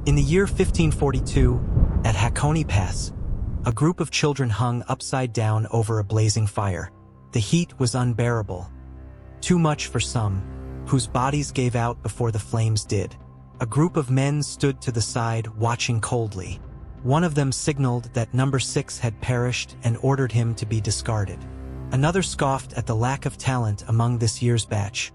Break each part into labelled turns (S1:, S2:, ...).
S1: In the year 1542, at Hakone Pass, a group of children hung upside down over a blazing fire. The heat was unbearable. Too much for some, whose bodies gave out before the flames did. A group of men stood to the side, watching coldly. One of them signaled that number 6 had perished and ordered him to be discarded. Another scoffed at the lack of talent among this year's batch,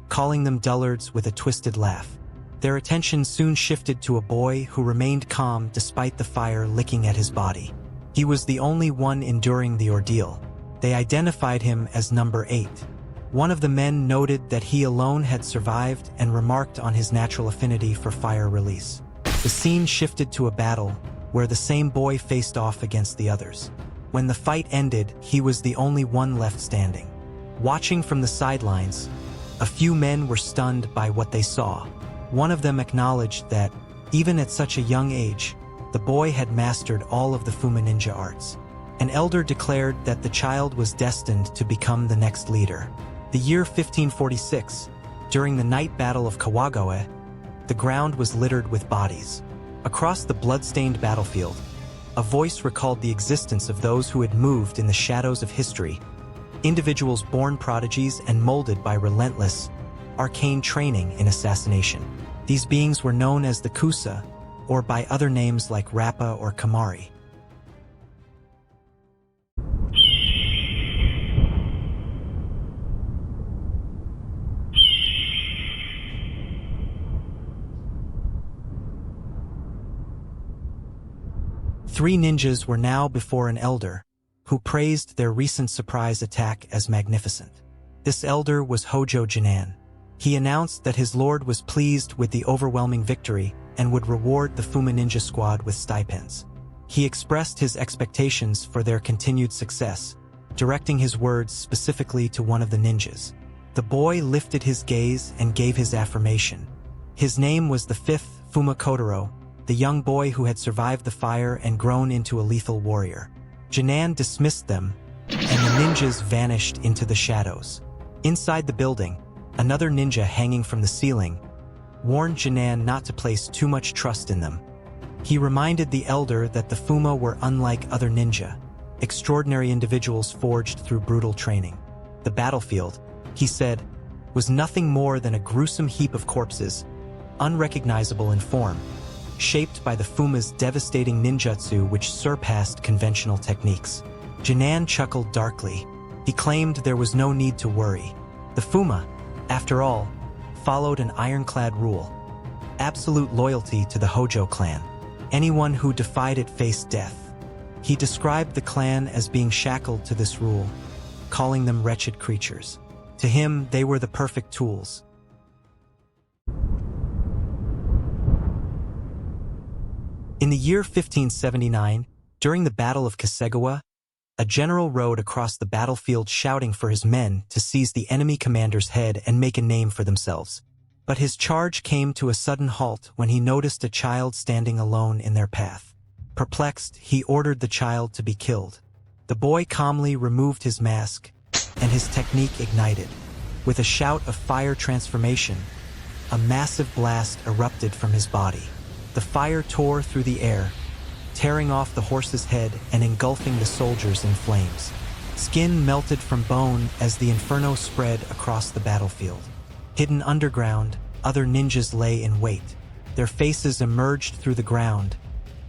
S1: calling them dullards with a twisted laugh. Their attention soon shifted to a boy who remained calm despite the fire licking at his body. He was the only one enduring the ordeal. They identified him as number 8. One of the men noted that he alone had survived and remarked on his natural affinity for fire release. The scene shifted to a battle where the same boy faced off against the others. When the fight ended, he was the only one left standing. Watching from the sidelines, a few men were stunned by what they saw. One of them acknowledged that, even at such a young age, the boy had mastered all of the Fuuma ninja arts. An elder declared that the child was destined to become the next leader. The year 1546, during the night battle of Kawagoe, the ground was littered with bodies. Across the blood-stained battlefield, a voice recalled the existence of those who had moved in the shadows of history, individuals born prodigies and molded by relentless, arcane training in assassination. These beings were known as the Kusa, or by other names like Rappa or Kamari. Three ninjas were now before an elder, who praised their recent surprise attack as magnificent. This elder was Hojo Jinan. He announced that his lord was pleased with the overwhelming victory and would reward the Fuuma ninja squad with stipends. He expressed his expectations for their continued success, directing his words specifically to one of the ninjas. The boy lifted his gaze and gave his affirmation. His name was the 5th Fuuma Kotarou, the young boy who had survived the fire and grown into a lethal warrior. Jinan dismissed them, and the ninjas vanished into the shadows. Inside the building, another ninja hanging from the ceiling warned Jinan not to place too much trust in them. He reminded the elder that the Fuuma were unlike other ninja, extraordinary individuals forged through brutal training. The battlefield, he said, was nothing more than a gruesome heap of corpses, unrecognizable in form, shaped by the Fuuma's devastating ninjutsu which surpassed conventional techniques. Jinan chuckled darkly. He claimed there was no need to worry. The Fuuma, after all, followed an ironclad rule: absolute loyalty to the Hojo clan. Anyone who defied it faced death. He described the clan as being shackled to this rule, calling them wretched creatures. To him, they were the perfect tools. In the year 1579, during the Battle of Kasegawa, a general rode across the battlefield shouting for his men to seize the enemy commander's head and make a name for themselves. But his charge came to a sudden halt when he noticed a child standing alone in their path. Perplexed, he ordered the child to be killed. The boy calmly removed his mask, and his technique ignited. With a shout of fire transformation, a massive blast erupted from his body. The fire tore through the air, tearing off the horse's head and engulfing the soldiers in flames. Skin melted from bone as the inferno spread across the battlefield. Hidden underground, other ninjas lay in wait. Their faces emerged through the ground,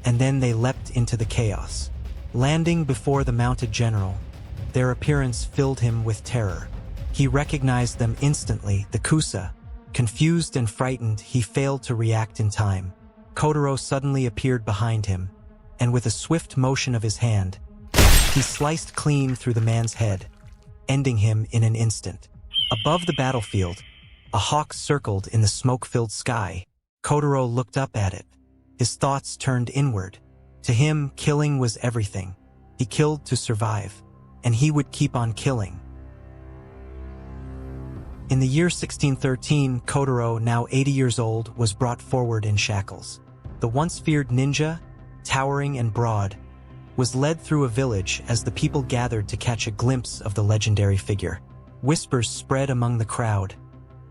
S1: and then they leapt into the chaos. Landing before the mounted general, their appearance filled him with terror. He recognized them instantly, the Kusa. Confused and frightened, he failed to react in time. Kotarou suddenly appeared behind him, and with a swift motion of his hand, he sliced clean through the man's head, ending him in an instant. Above the battlefield, a hawk circled in the smoke-filled sky. Kotarou looked up at it. His thoughts turned inward. To him, killing was everything. He killed to survive, and he would keep on killing. In the year 1613, Kotarou, now 80 years old, was brought forward in shackles. The once feared ninja, towering and broad, was led through a village as the people gathered to catch a glimpse of the legendary figure. Whispers spread among the crowd,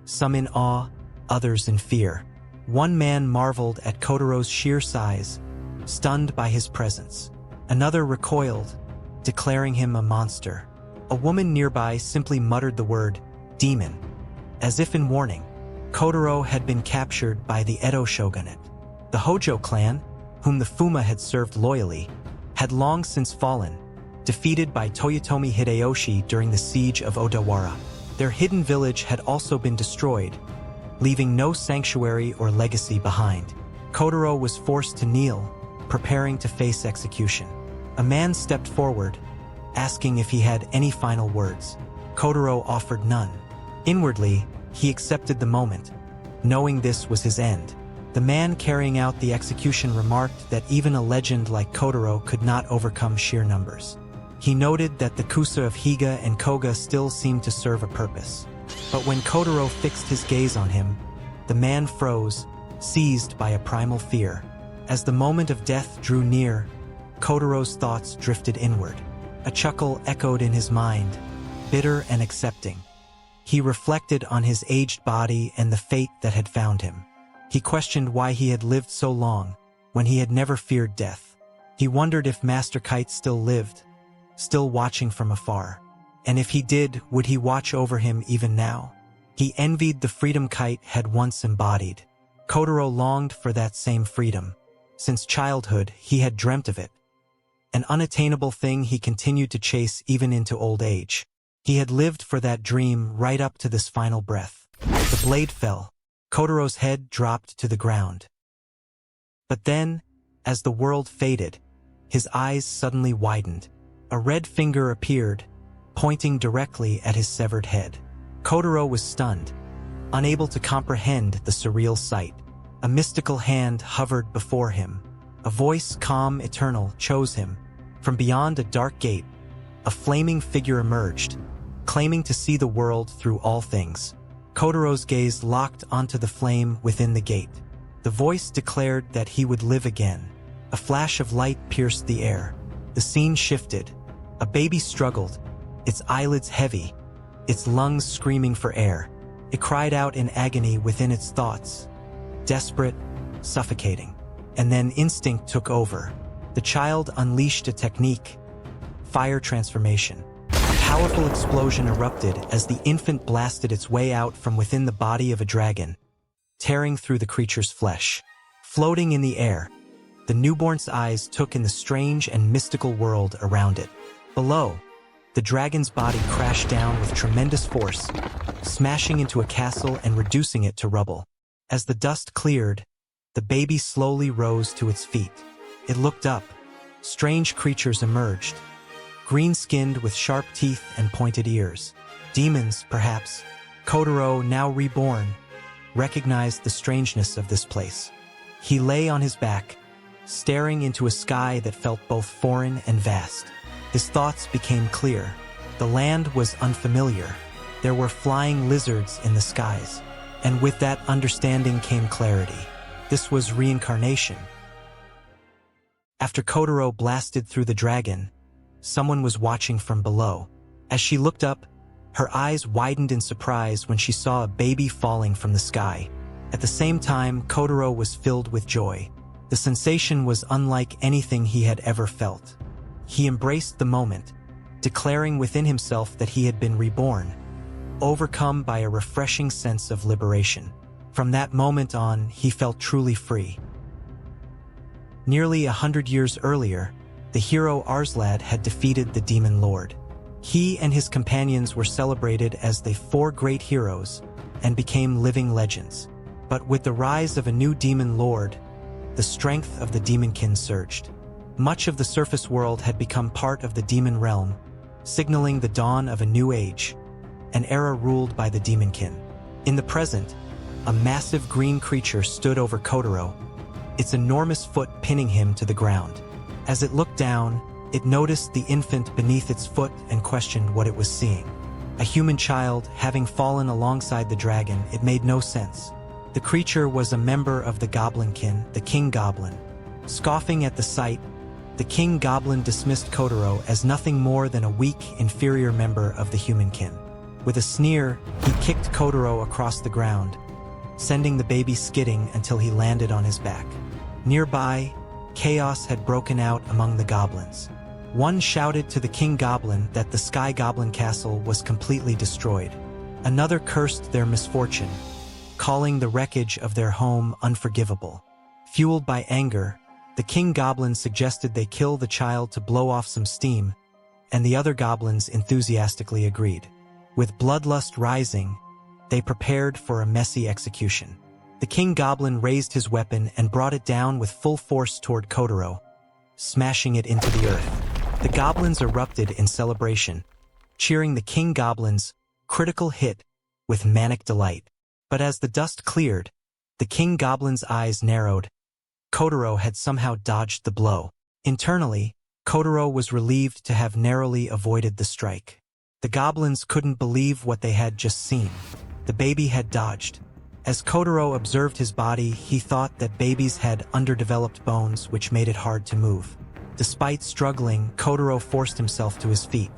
S1: some in awe, others in fear. One man marveled at Kotarou's sheer size, stunned by his presence. Another recoiled, declaring him a monster. A woman nearby simply muttered the word, demon. As if in warning, Kotarou had been captured by the Edo shogunate. The Hojo clan, whom the Fuuma had served loyally, had long since fallen, defeated by Toyotomi Hideyoshi during the siege of Odawara. Their hidden village had also been destroyed, leaving no sanctuary or legacy behind. Kotarou was forced to kneel, preparing to face execution. A man stepped forward, asking if he had any final words. Kotarou offered none. Inwardly, he accepted the moment, knowing this was his end. The man carrying out the execution remarked that even a legend like Kotarou could not overcome sheer numbers. He noted that the Kusa of Higa and Koga still seemed to serve a purpose. But when Kotarou fixed his gaze on him, the man froze, seized by a primal fear. As the moment of death drew near, Kotarou's thoughts drifted inward. A chuckle echoed in his mind, bitter and accepting. He reflected on his aged body and the fate that had found him. He questioned why he had lived so long, when he had never feared death. He wondered if Master Kite still lived, still watching from afar. And if he did, would he watch over him even now? He envied the freedom Kite had once embodied. Kotarou longed for that same freedom. Since childhood, he had dreamt of it. An unattainable thing he continued to chase even into old age. He had lived for that dream right up to this final breath. The blade fell. Kotarou's head dropped to the ground. But then, as the world faded, his eyes suddenly widened. A red finger appeared, pointing directly at his severed head. Kotarou was stunned, unable to comprehend the surreal sight. A mystical hand hovered before him. A voice, calm, eternal, chose him. From beyond a dark gate, a flaming figure emerged, claiming to see the world through all things. Kotarou's gaze locked onto the flame within the gate. The voice declared that he would live again. A flash of light pierced the air. The scene shifted. A baby struggled, its eyelids heavy, its lungs screaming for air. It cried out in agony within its thoughts, desperate, suffocating. And then instinct took over. The child unleashed a technique, fire transformation. A powerful explosion erupted as the infant blasted its way out from within the body of a dragon, tearing through the creature's flesh. Floating in the air, the newborn's eyes took in the strange and mystical world around it. Below, the dragon's body crashed down with tremendous force, smashing into a castle and reducing it to rubble. As the dust cleared, the baby slowly rose to its feet. It looked up. Strange creatures emerged, green-skinned with sharp teeth and pointed ears. Demons, perhaps. Kotarou, now reborn, recognized the strangeness of this place. He lay on his back, staring into a sky that felt both foreign and vast. His thoughts became clear. The land was unfamiliar. There were flying lizards in the skies. And with that understanding came clarity. This was reincarnation. After Kotarou blasted through the dragon, someone was watching from below. As she looked up, her eyes widened in surprise when she saw a baby falling from the sky. At the same time, Kotarou was filled with joy. The sensation was unlike anything he had ever felt. He embraced the moment, declaring within himself that he had been reborn, overcome by a refreshing sense of liberation. From that moment on, he felt truly free. Nearly 100 years earlier, the hero Arslad had defeated the Demon Lord. He and his companions were celebrated as the 4 great heroes and became living legends. But with the rise of a new Demon Lord, the strength of the Demonkin surged. Much of the surface world had become part of the demon realm, signaling the dawn of a new age, an era ruled by the Demonkin. In the present, a massive green creature stood over Kotarou, its enormous foot pinning him to the ground. As it looked down, it noticed the infant beneath its foot and questioned what it was seeing. A human child, having fallen alongside the dragon, it made no sense. The creature was a member of the Goblinkin, the King Goblin. Scoffing at the sight, the King Goblin dismissed Kotarou as nothing more than a weak, inferior member of the humankin. With a sneer, he kicked Kotarou across the ground, sending the baby skidding until he landed on his back. Nearby, chaos had broken out among the goblins. One shouted to the king goblin that the Sky Goblin Castle was completely destroyed. Another cursed their misfortune, calling the wreckage of their home unforgivable. Fueled by anger, the king goblin suggested they kill the child to blow off some steam, and the other goblins enthusiastically agreed. With bloodlust rising, they prepared for a messy execution. The king goblin raised his weapon and brought it down with full force toward Kotarou, smashing it into the earth. The goblins erupted in celebration, cheering the king goblin's critical hit with manic delight. But as the dust cleared, the king goblin's eyes narrowed. Kotarou had somehow dodged the blow. Internally, Kotarou was relieved to have narrowly avoided the strike. The goblins couldn't believe what they had just seen. The baby had dodged. As Kotarou observed his body, he thought that babies had underdeveloped bones which made it hard to move. Despite struggling, Kotarou forced himself to his feet.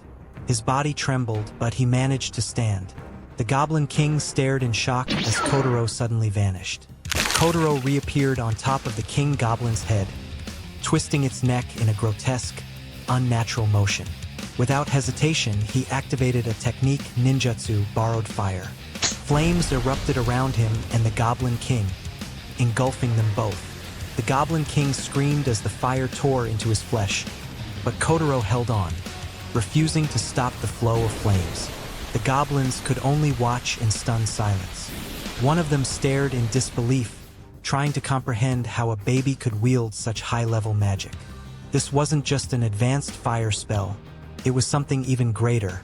S1: His body trembled, but he managed to stand. The Goblin King stared in shock as Kotarou suddenly vanished. Kotarou reappeared on top of the King Goblin's head, twisting its neck in a grotesque, unnatural motion. Without hesitation, he activated a technique ninjutsu borrowed fire. Flames erupted around him and the Goblin King, engulfing them both. The Goblin King screamed as the fire tore into his flesh, but Kotarou held on, refusing to stop the flow of flames. The goblins could only watch in stunned silence. One of them stared in disbelief, trying to comprehend how a baby could wield such high-level magic. This wasn't just an advanced fire spell, it was something even greater.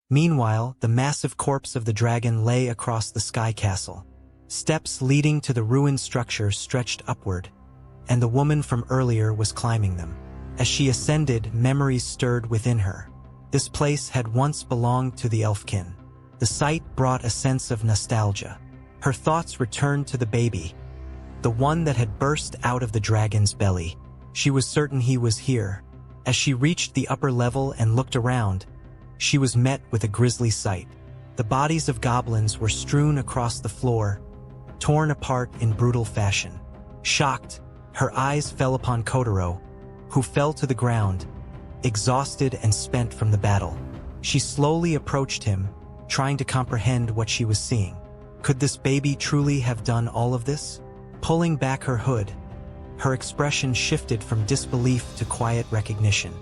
S1: Meanwhile, the massive corpse of the dragon lay across the sky castle. Steps leading to the ruined structure stretched upward, and the woman from earlier was climbing them. As she ascended, memories stirred within her. This place had once belonged to the Elfkin. The sight brought a sense of nostalgia. Her thoughts returned to the baby, the one that had burst out of the dragon's belly. She was certain he was here. As she reached the upper level and looked around, she was met with a grisly sight. The bodies of goblins were strewn across the floor, torn apart in brutal fashion. Shocked, her eyes fell upon Kotarou, who fell to the ground, exhausted and spent from the battle. She slowly approached him, trying to comprehend what she was seeing. Could this baby truly have done all of this? Pulling back her hood, her expression shifted from disbelief to quiet recognition.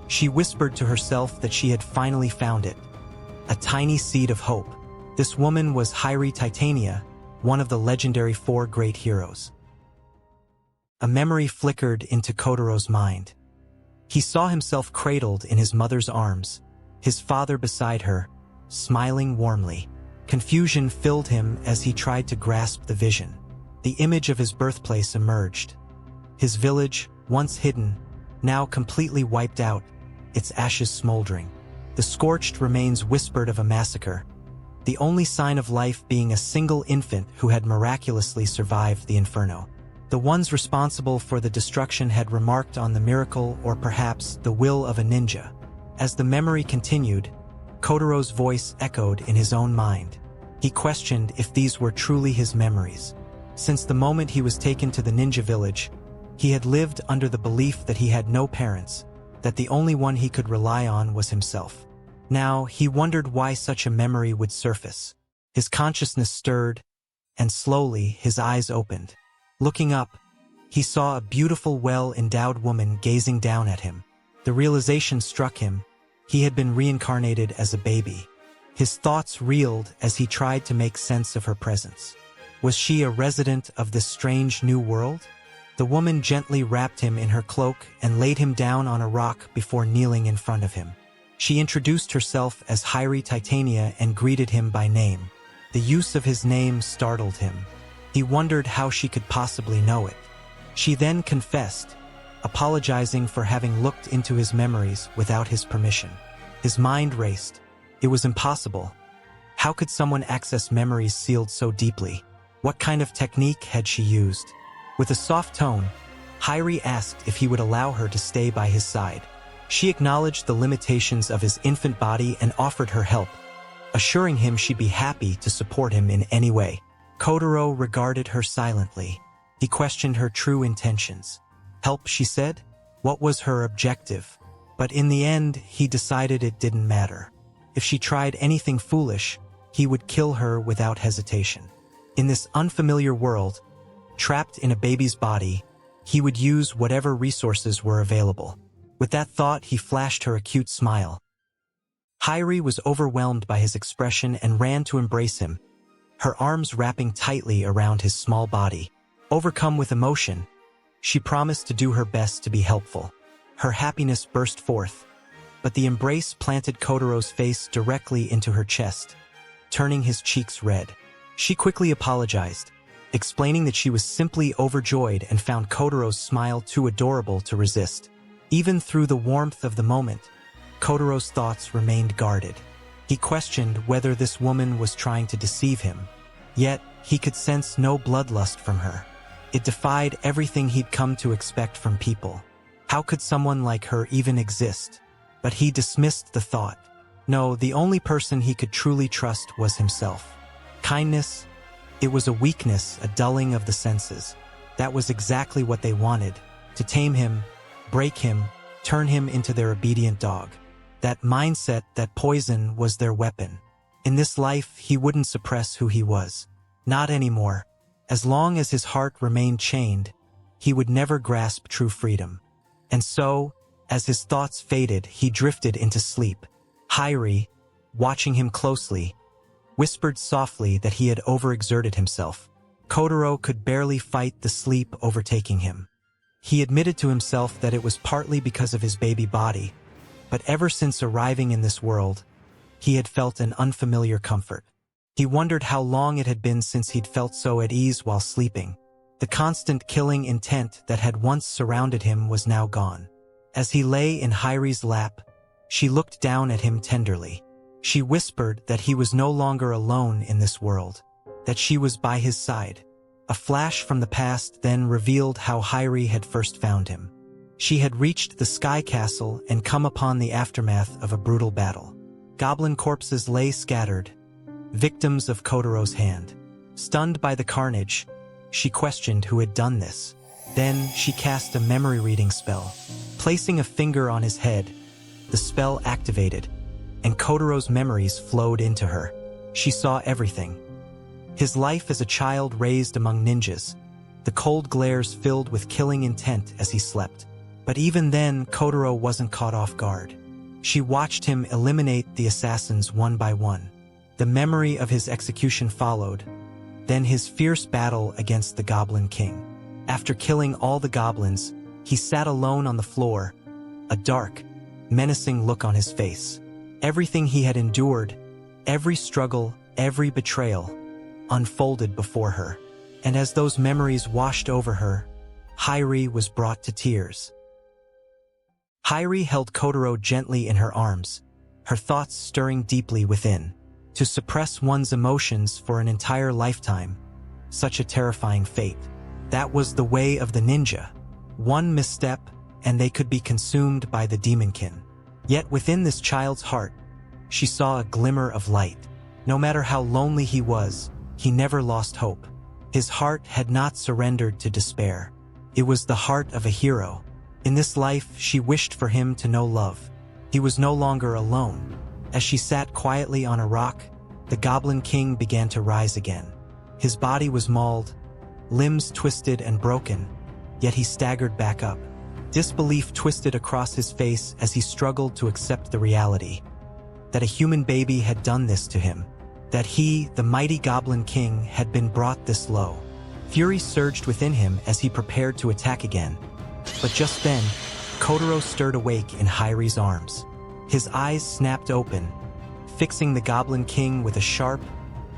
S1: She whispered to herself that she had finally found it, a tiny seed of hope. This woman was Hyrie Titania, one of the legendary 4 great heroes. A memory flickered into Kotarou's mind. He saw himself cradled in his mother's arms, his father beside her, smiling warmly. Confusion filled him as he tried to grasp the vision. The image of his birthplace emerged. His village, once hidden, now completely wiped out, its ashes smoldering. The scorched remains whispered of a massacre, the only sign of life being a single infant who had miraculously survived the inferno. The ones responsible for the destruction had remarked on the miracle or perhaps the will of a ninja. As the memory continued, Kotarou's voice echoed in his own mind. He questioned if these were truly his memories. Since the moment he was taken to the ninja village, he had lived under the belief that he had no parents, that the only one he could rely on was himself. Now, he wondered why such a memory would surface. His consciousness stirred, and slowly his eyes opened. Looking up, he saw a beautiful, well-endowed woman gazing down at him. The realization struck him. He had been reincarnated as a baby. His thoughts reeled as he tried to make sense of her presence. Was she a resident of this strange new world? The woman gently wrapped him in her cloak and laid him down on a rock before kneeling in front of him. She introduced herself as Hyrie Titania and greeted him by name. The use of his name startled him. He wondered how she could possibly know it. She then confessed, apologizing for having looked into his memories without his permission. His mind raced. It was impossible. How could someone access memories sealed so deeply? What kind of technique had she used? With a soft tone, Hyrie asked if he would allow her to stay by his side. She acknowledged the limitations of his infant body and offered her help, assuring him she'd be happy to support him in any way. Kotarou regarded her silently. He questioned her true intentions. Help, she said? What was her objective? But in the end, he decided it didn't matter. If she tried anything foolish, he would kill her without hesitation. In this unfamiliar world, trapped in a baby's body, he would use whatever resources were available. With that thought, he flashed her a cute smile. Hairi was overwhelmed by his expression and ran to embrace him, her arms wrapping tightly around his small body. Overcome with emotion, she promised to do her best to be helpful. Her happiness burst forth, but the embrace planted Kotarou's face directly into her chest, turning his cheeks red. She quickly apologized, explaining that she was simply overjoyed and found Kotarou's smile too adorable to resist. Even through the warmth of the moment, Kotarou's thoughts remained guarded. He questioned whether this woman was trying to deceive him, yet he could sense no bloodlust from her. It defied everything he'd come to expect from people. How could someone like her even exist? But he dismissed the thought. No, the only person he could truly trust was himself. Kindness, it was a weakness, a dulling of the senses. That was exactly what they wanted, to tame him, break him, turn him into their obedient dog. That mindset, that poison, was their weapon. In this life, he wouldn't suppress who he was. Not anymore. As long as his heart remained chained, he would never grasp true freedom. And so, as his thoughts faded, he drifted into sleep. Hairi, watching him closely, whispered softly that he had overexerted himself. Kotarou could barely fight the sleep overtaking him. He admitted to himself that it was partly because of his baby body, but ever since arriving in this world, he had felt an unfamiliar comfort. He wondered how long it had been since he'd felt so at ease while sleeping. The constant killing intent that had once surrounded him was now gone. As he lay in Hairi's lap, she looked down at him tenderly. She whispered that he was no longer alone in this world, that she was by his side. A flash from the past then revealed how Hairi had first found him. She had reached the Sky Castle and come upon the aftermath of a brutal battle. Goblin corpses lay scattered, victims of Kotarou's hand. Stunned by the carnage, she questioned who had done this. Then she cast a memory-reading spell. Placing a finger on his head, the spell activated, and Kotarou's memories flowed into her. She saw everything. His life as a child raised among ninjas, the cold glares filled with killing intent as he slept. But even then, Kotarou wasn't caught off guard. She watched him eliminate the assassins one by one. The memory of his execution followed, then his fierce battle against the Goblin King. After killing all the goblins, he sat alone on the floor, a dark, menacing look on his face. Everything he had endured, every struggle, every betrayal, unfolded before her. And as those memories washed over her, Hairi was brought to tears. Hairi held Kotarou gently in her arms, her thoughts stirring deeply within. To suppress one's emotions for an entire lifetime, such a terrifying fate. That was the way of the ninja. One misstep, and they could be consumed by the demonkin. Yet within this child's heart, she saw a glimmer of light. No matter how lonely he was, he never lost hope. His heart had not surrendered to despair. It was the heart of a hero. In this life, she wished for him to know love. He was no longer alone. As she sat quietly on a rock, the Goblin King began to rise again. His body was mauled, limbs twisted and broken, yet he staggered back up. Disbelief twisted across his face as he struggled to accept the reality that a human baby had done this to him, that he, the mighty Goblin King, had been brought this low. Fury surged within him as he prepared to attack again. But just then, Kotarou stirred awake in Hairi's arms. His eyes snapped open, fixing the Goblin King with a sharp,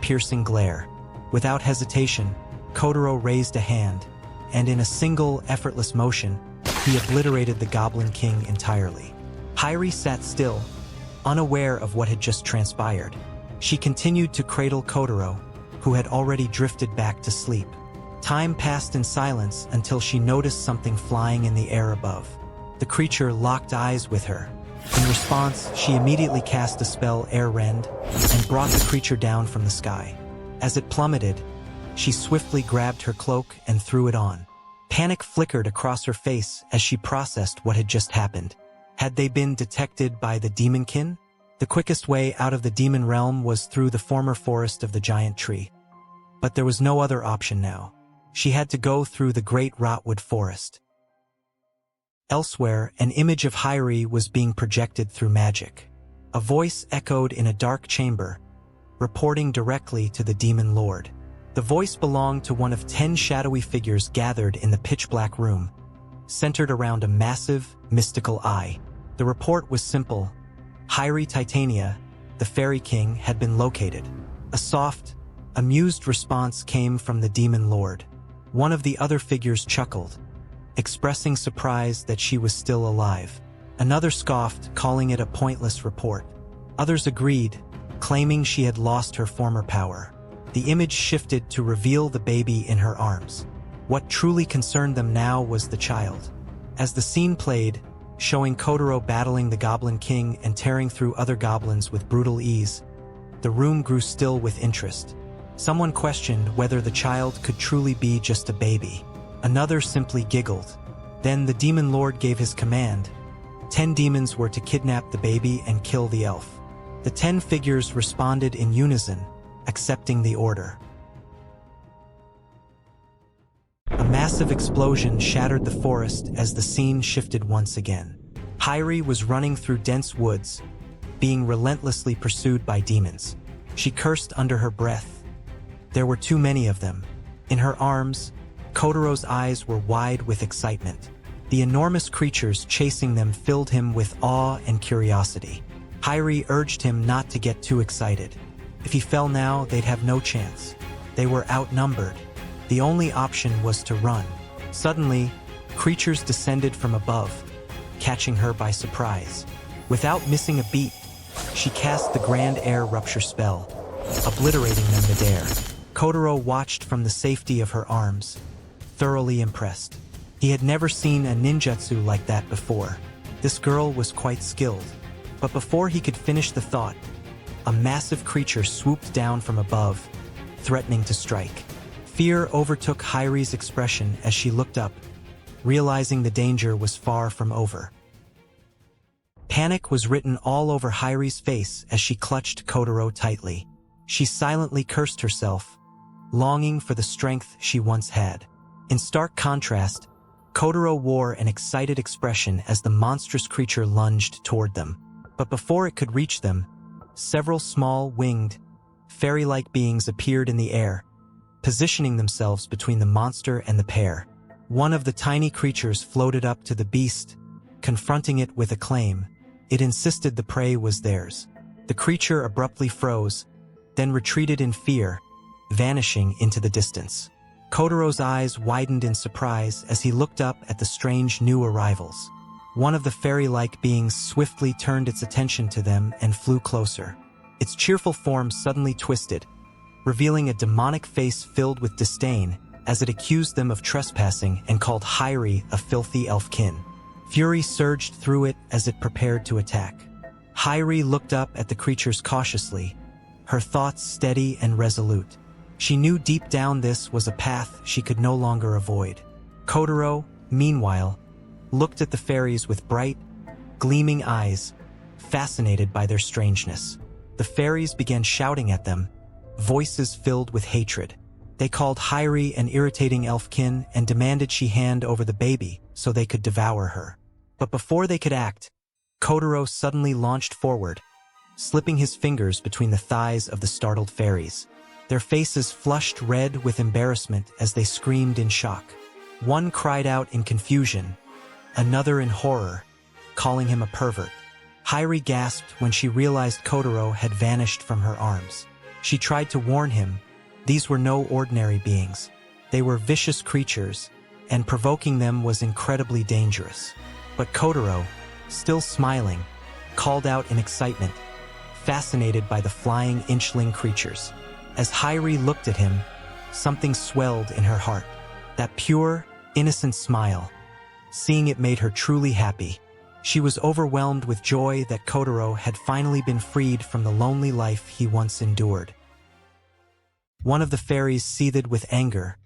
S1: piercing glare. Without hesitation, Kotarou raised a hand, and in a single, effortless motion, he obliterated the Goblin King entirely. Hairi sat still, unaware of what had just transpired. She continued to cradle Kotarou, who had already drifted back to sleep. Time passed in silence until she noticed something flying in the air above. The creature locked eyes with her. In response, she immediately cast a spell Air Rend and brought the creature down from the sky. As it plummeted, She swiftly grabbed her cloak and threw it on. Panic flickered across her face as she processed what had just happened. Had they been detected by the demonkin? The quickest way out of the demon realm was through the former forest of the giant tree. But there was no other option now. She had to go through the great rotwood forest. Elsewhere, an image of Hyrie was being projected through magic. A voice echoed in a dark chamber, reporting directly to the demon lord. The voice belonged to one of 10 shadowy figures gathered in the pitch-black room, centered around a massive, mystical eye. The report was simple. Hyrie Titania, the Fairy King, had been located. A soft, amused response came from the demon lord. One of the other figures chuckled, expressing surprise that she was still alive. Another scoffed, calling it a pointless report. Others agreed, claiming she had lost her former power. The image shifted to reveal the baby in her arms. What truly concerned them now was the child. As the scene played, showing Kotarou battling the Goblin King and tearing through other goblins with brutal ease, the room grew still with interest. Someone questioned whether the child could truly be just a baby. Another simply giggled. Then the demon lord gave his command. 10 demons were to kidnap the baby and kill the elf. The 10 figures responded in unison, accepting the order. A massive explosion shattered the forest as the scene shifted once again. Hyrie was running through dense woods, being relentlessly pursued by demons. She cursed under her breath. There were too many of them. In her arms, Kotarou's eyes were wide with excitement. The enormous creatures chasing them filled him with awe and curiosity. Hyrie urged him not to get too excited. If he fell now, they'd have no chance. They were outnumbered. The only option was to run. Suddenly, creatures descended from above, catching her by surprise. Without missing a beat, she cast the Grand Air Rupture spell, obliterating them midair. Kotarou watched from the safety of her arms, thoroughly impressed. He had never seen a ninjutsu like that before. This girl was quite skilled. But before he could finish the thought, a massive creature swooped down from above, threatening to strike. Fear overtook Hyrie's expression as she looked up, realizing the danger was far from over. Panic was written all over Hyrie's face as she clutched Kotarou tightly. She silently cursed herself, longing for the strength she once had. In stark contrast, Kotarou wore an excited expression as the monstrous creature lunged toward them. But before it could reach them, several small, winged, fairy-like beings appeared in the air, positioning themselves between the monster and the pair. One of the tiny creatures floated up to the beast, confronting it with a claim. It insisted the prey was theirs. The creature abruptly froze, then retreated in fear, vanishing into the distance. Kotarou's eyes widened in surprise as he looked up at the strange new arrivals. One of the fairy-like beings swiftly turned its attention to them and flew closer. Its cheerful form suddenly twisted, revealing a demonic face filled with disdain as it accused them of trespassing and called Hyrie a filthy elfkin. Fury surged through it as it prepared to attack. Hyrie looked up at the creatures cautiously, her thoughts steady and resolute. She knew deep down this was a path she could no longer avoid. Kotarou, meanwhile, looked at the fairies with bright, gleaming eyes, fascinated by their strangeness. The fairies began shouting at them, voices filled with hatred. They called Hyrie an irritating elfkin and demanded she hand over the baby so they could devour her. But before they could act, Kotarou suddenly launched forward, slipping his fingers between the thighs of the startled fairies. Their faces flushed red with embarrassment as they screamed in shock. One cried out in confusion, another in horror, calling him a pervert. Hyrie gasped when she realized Kotarou had vanished from her arms. She tried to warn him, these were no ordinary beings. They were vicious creatures, and provoking them was incredibly dangerous. But Kotarou, still smiling, called out in excitement, fascinated by the flying inchling creatures. As Hyrie looked at him, something swelled in her heart. That pure, innocent smile. Seeing it made her truly happy. She was overwhelmed with joy that Kotarou had finally been freed from the lonely life he once endured. One of the fairies seethed with anger,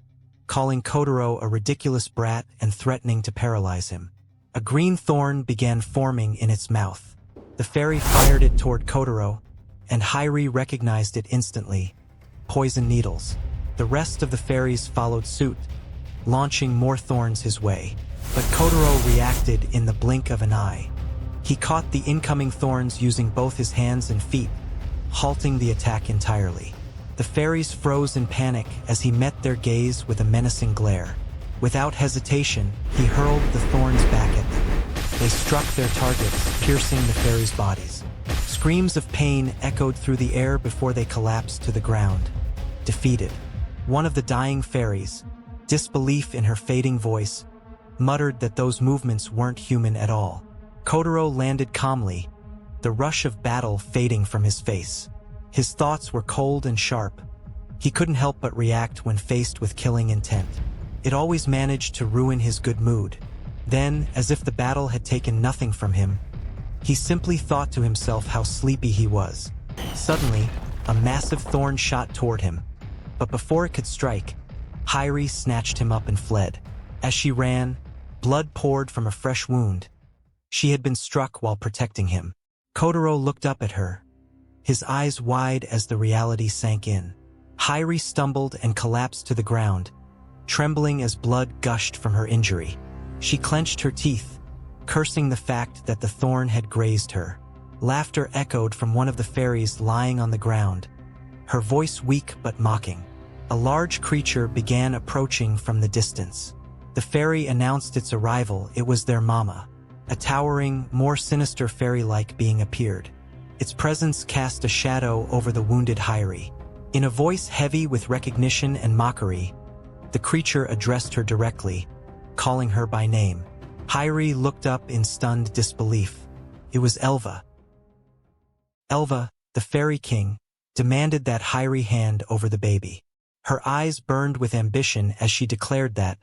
S1: calling Kotarou a ridiculous brat and threatening to paralyze him. A green thorn began forming in its mouth. The fairy fired it toward Kotarou, and Hairi recognized it instantly. Poison needles. The rest of the fairies followed suit, launching more thorns his way. But Kotarou reacted in the blink of an eye. He caught the incoming thorns using both his hands and feet, halting the attack entirely. The fairies froze in panic as he met their gaze with a menacing glare. Without hesitation, he hurled the thorns back at them. They struck their targets, piercing the fairies' bodies. Screams of pain echoed through the air before they collapsed to the ground. Defeated. One of the dying fairies, disbelief in her fading voice, muttered that those movements weren't human at all. Kotarou landed calmly, the rush of battle fading from his face. His thoughts were cold and sharp. He couldn't help but react when faced with killing intent. It always managed to ruin his good mood. Then, as if the battle had taken nothing from him, he simply thought to himself how sleepy he was. Suddenly, a massive thorn shot toward him. But before it could strike, Hairi snatched him up and fled. As she ran, blood poured from a fresh wound. She had been struck while protecting him. Kotarou looked up at her, his eyes wide as the reality sank in. Hairi stumbled and collapsed to the ground, trembling as blood gushed from her injury. She clenched her teeth, cursing the fact that the thorn had grazed her. Laughter echoed from one of the fairies lying on the ground, her voice weak but mocking. A large creature began approaching from the distance. The fairy announced its arrival. It was their mama. A towering, more sinister fairy-like being appeared. Its presence cast a shadow over the wounded Hairi. In a voice heavy with recognition and mockery, the creature addressed her directly, calling her by name. Hairi looked up in stunned disbelief. It was Elva. Elva, the fairy king, demanded that Hairi hand over the baby. Her eyes burned with ambition as she declared that,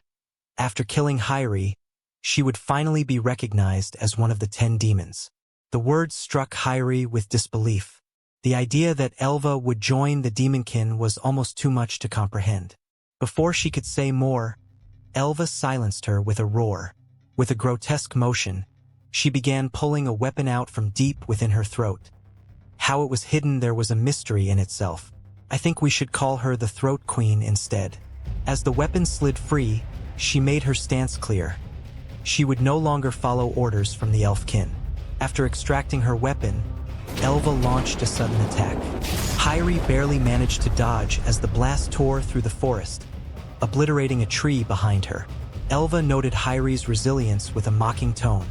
S1: after killing Hairi, she would finally be recognized as one of the 10 demons. The words struck Hairi with disbelief. The idea that Elva would join the demonkin was almost too much to comprehend. Before she could say more, Elva silenced her with a roar. With a grotesque motion, she began pulling a weapon out from deep within her throat. How it was hidden there was a mystery in itself. I think we should call her the Throat Queen instead. As the weapon slid free, she made her stance clear. She would no longer follow orders from the Elfkin. After extracting her weapon, Elva launched a sudden attack. Hairi barely managed to dodge as the blast tore through the forest, obliterating a tree behind her. Elva noted Hairi's resilience with a mocking tone,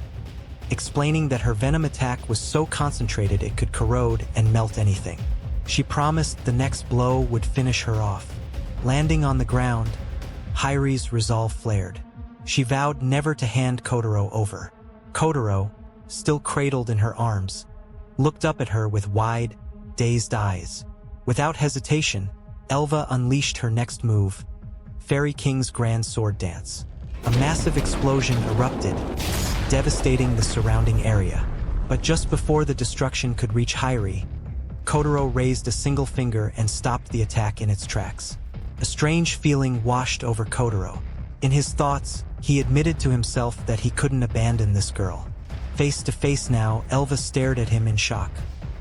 S1: explaining that her venom attack was so concentrated it could corrode and melt anything. She promised the next blow would finish her off. Landing on the ground, Hairi's resolve flared. She vowed never to hand Kotarou over. Kotarou, still cradled in her arms, looked up at her with wide, dazed eyes. Without hesitation, Elva unleashed her next move, Fairy King's Grand Sword Dance. A massive explosion erupted, devastating the surrounding area. But just before the destruction could reach Hairi, Kotarou raised a single finger and stopped the attack in its tracks. A strange feeling washed over Kotarou. In his thoughts, he admitted to himself that he couldn't abandon this girl. Face to face now, Elva stared at him in shock.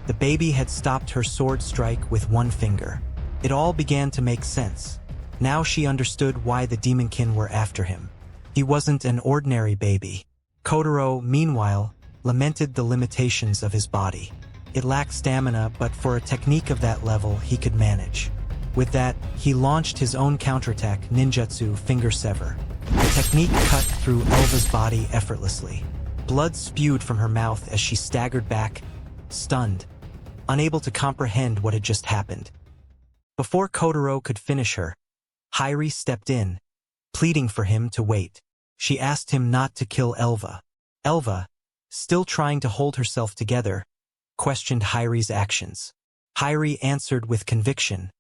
S1: The baby had stopped her sword strike with one finger. It all began to make sense. Now she understood why the demonkin were after him. He wasn't an ordinary baby. Kotarou, meanwhile, lamented the limitations of his body. It lacked stamina, but for a technique of that level, he could manage. With that, he launched his own counterattack, ninjutsu Finger Sever. The technique cut through Elva's body effortlessly. Blood spewed from her mouth as she staggered back, stunned, unable to comprehend what had just happened. Before Kotarou could finish her, Hairi stepped in, pleading for him to wait. She asked him not to kill Elva. Elva, still trying to hold herself together, questioned Hairi's actions. Hairi answered with conviction.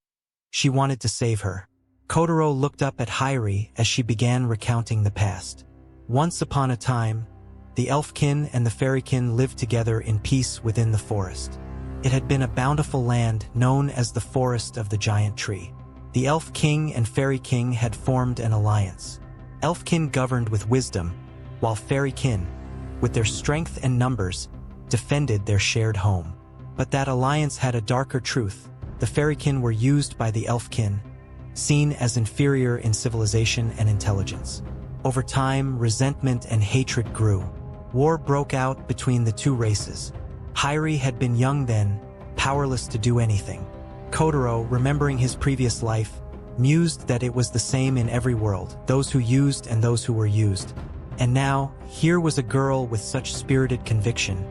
S1: She wanted to save her. Kotarou looked up at Hairi as she began recounting the past. Once upon a time, the Elfkin and the Fairykin lived together in peace within the forest. It had been a bountiful land known as the Forest of the Giant Tree. The Elf King and Fairy King had formed an alliance. Elfkin governed with wisdom, while Fairykin, with their strength and numbers, defended their shared home. But that alliance had a darker truth. The Fairykin were used by the Elfkin, seen as inferior in civilization and intelligence. Over time, resentment and hatred grew. War broke out between the two races. Hyri had been young then, powerless to do anything. Kotarou, remembering his previous life, mused that it was the same in every world, those who used and those who were used. And now, here was a girl with such spirited conviction,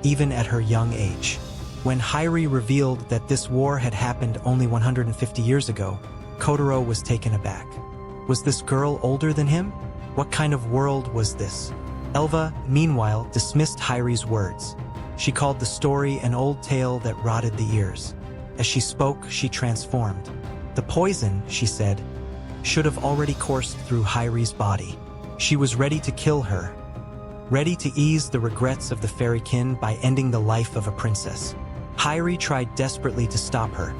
S1: even at her young age. When Hyri revealed that this war had happened only 150 years ago, Kotarou was taken aback. Was this girl older than him? What kind of world was this? Elva, meanwhile, dismissed Hyri's words. She called the story an old tale that rotted the ears. As she spoke, she transformed. The poison, she said, should have already coursed through Hyri's body. She was ready to kill her, ready to ease the regrets of the Fairykin by ending the life of a princess. Hyri tried desperately to stop her,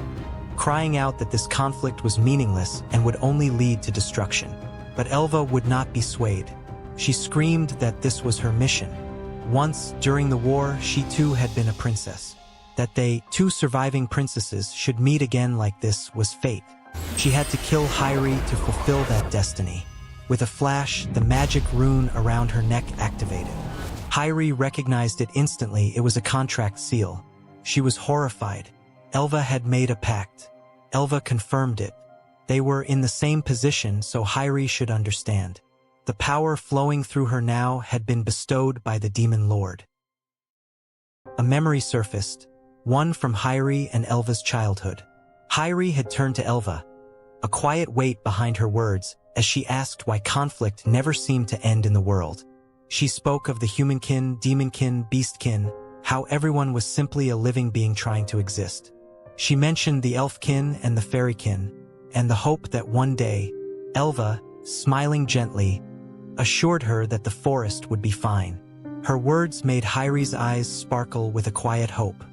S1: crying out that this conflict was meaningless and would only lead to destruction. But Elva would not be swayed. She screamed that this was her mission. Once, during the war, she too had been a princess. That they, two surviving princesses, should meet again like this was fate. She had to kill Hyri to fulfill that destiny. With a flash, the magic rune around her neck activated. Hyri recognized it instantly. It was a contract seal. She was horrified. Elva had made a pact. Elva confirmed it. They were in the same position, so Hyri should understand. The power flowing through her now had been bestowed by the Demon Lord. A memory surfaced, one from Hyri and Elva's childhood. Hyri had turned to Elva, a quiet weight behind her words, as she asked why conflict never seemed to end in the world. She spoke of the humankin, demonkin, beastkin, how everyone was simply a living being trying to exist. She mentioned the elfkin and the fairykin, and the hope that one day, Elva, smiling gently, assured her that the forest would be fine. Her words made Hyri's eyes sparkle with a quiet hope.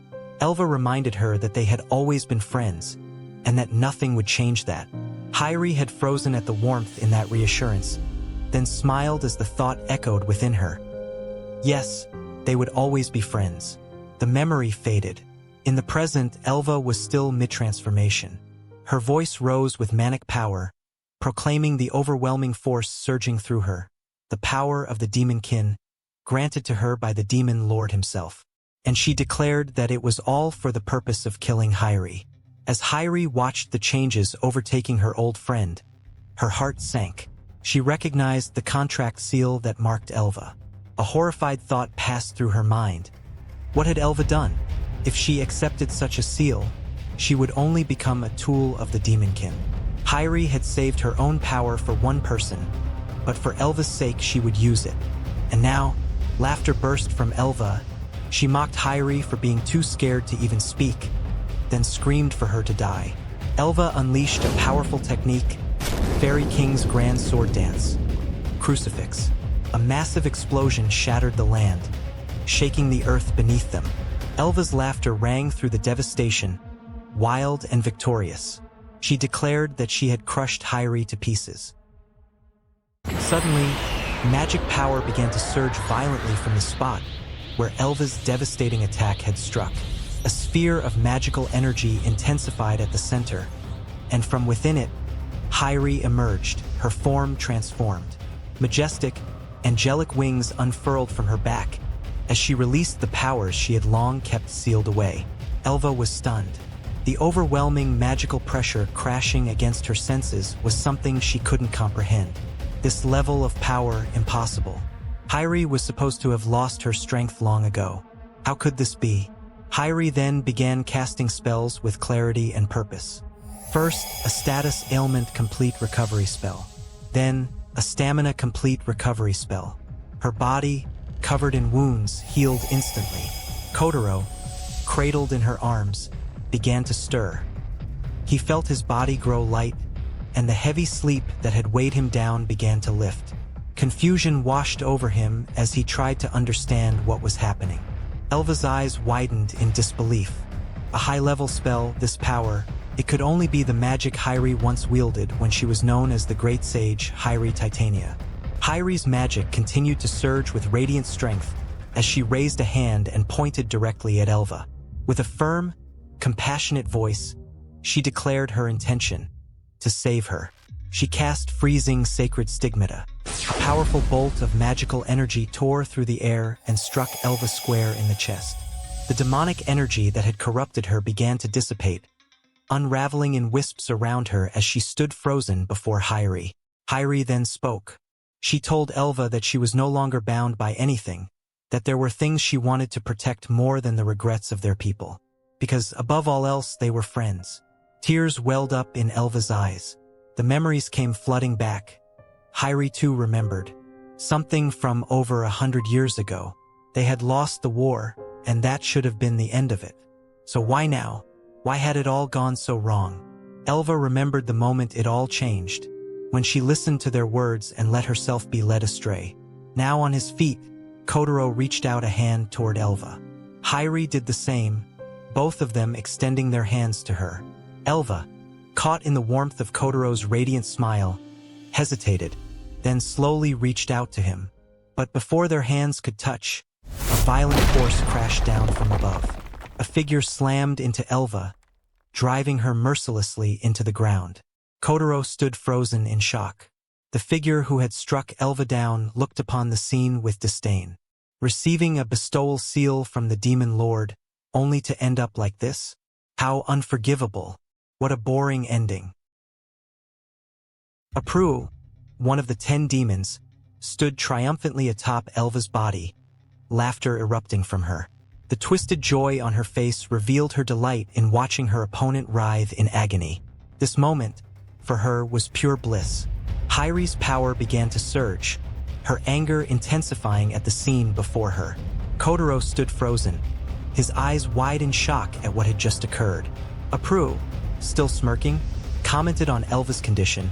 S1: Elva reminded her that they had always been friends, and that nothing would change that. Hyri had frozen at the warmth in that reassurance, then smiled as the thought echoed within her. Yes, they would always be friends. The memory faded. In the present, Elva was still mid-transformation. Her voice rose with manic power, proclaiming the overwhelming force surging through her, the power of the demonkin, granted to her by the Demon Lord himself. And she declared that it was all for the purpose of killing Hyri. As Hyri watched the changes overtaking her old friend, her heart sank. She recognized the contract seal that marked Elva. A horrified thought passed through her mind. What had Elva done? If she accepted such a seal, she would only become a tool of the demonkin. Hyri had saved her own power for one person, but for Elva's sake she would use it. And now, laughter burst from Elva. She mocked Hyri for being too scared to even speak, then screamed for her to die. Elva unleashed a powerful technique, Fairy King's Grand Sword Dance. Crucifix. A massive explosion shattered the land, shaking the earth beneath them. Elva's laughter rang through the devastation, wild and victorious. She declared that she had crushed Hyri to pieces. Suddenly, magic power began to surge violently from the spot where Elva's devastating attack had struck. A sphere of magical energy intensified at the center, and from within it, Hyri emerged, her form transformed. Majestic, angelic wings unfurled from her back as she released the powers she had long kept sealed away. Elva was stunned. The overwhelming magical pressure crashing against her senses was something she couldn't comprehend. This level of power, impossible. Hyri was supposed to have lost her strength long ago. How could this be? Hyri then began casting spells with clarity and purpose. First, a status ailment complete recovery spell. Then, a stamina complete recovery spell. Her body, covered in wounds, healed instantly. Kotarou, cradled in her arms, began to stir. He felt his body grow light, and the heavy sleep that had weighed him down began to lift. Confusion washed over him as he tried to understand what was happening. Elva's eyes widened in disbelief. A high-level spell, this power, It could only be the magic Hyrie once wielded when she was known as the Great Sage Hyrie Titania. Hyrie's magic continued to surge with radiant strength as she raised a hand and pointed directly at Elva. With a firm, compassionate voice, she declared her intention to save her. She cast freezing sacred stigmata. A powerful bolt of magical energy tore through the air and struck Elva square in the chest. The demonic energy that had corrupted her began to dissipate, unraveling in wisps around her as she stood frozen before Hyrie. Hyrie then spoke. She told Elva that she was no longer bound by anything, that there were things she wanted to protect more than the regrets of their people. Because, above all else, they were friends. Tears welled up in Elva's eyes. The memories came flooding back. Hyrie too remembered. Something from over 100 years ago. They had lost the war, and that should have been the end of it. So why now? Why had it all gone so wrong? Elva remembered the moment it all changed, when she listened to their words and let herself be led astray. Now on his feet, Kotarou reached out a hand toward Elva. Hyrie did the same, both of them extending their hands to her. Elva, caught in the warmth of Kotarou's radiant smile, hesitated, then slowly reached out to him. But before their hands could touch, a violent force crashed down from above. A figure slammed into Elva, driving her mercilessly into the ground. Kotarou stood frozen in shock. The figure who had struck Elva down looked upon the scene with disdain. Receiving a bestowal seal from the demon lord, only to end up like this? How unforgivable. What a boring ending. Kotarou, one of the 10 demons, stood triumphantly atop Elva's body, laughter erupting from her. The twisted joy on her face revealed her delight in watching her opponent writhe in agony. This moment, for her, was pure bliss. Hyrie's power began to surge, her anger intensifying at the scene before her. Kotarou stood frozen, his eyes wide in shock at what had just occurred. Kotarou, still smirking, commented on Elva's condition,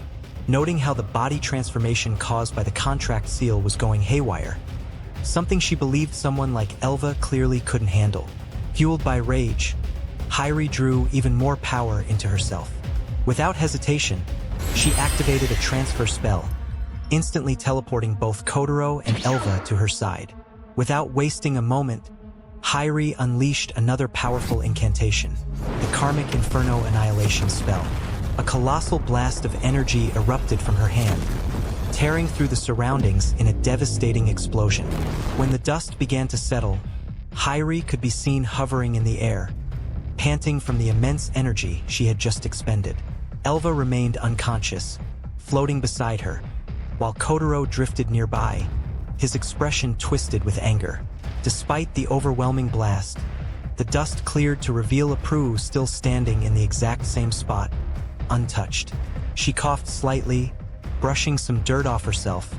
S1: noting how the body transformation caused by the contract seal was going haywire. Something she believed someone like Elva clearly couldn't handle. Fueled by rage, Hyrie drew even more power into herself. Without hesitation, she activated a transfer spell, instantly teleporting both Kotarou and Elva to her side. Without wasting a moment, Hyrie unleashed another powerful incantation, the Karmic Inferno Annihilation spell. A colossal blast of energy erupted from her hand, tearing through the surroundings in a devastating explosion. When the dust began to settle, Hyrie could be seen hovering in the air, panting from the immense energy she had just expended. Elva remained unconscious, floating beside her, while Kotarou drifted nearby, his expression twisted with anger. Despite the overwhelming blast, the dust cleared to reveal Kotarou still standing in the exact same spot, untouched. She coughed slightly, brushing some dirt off herself,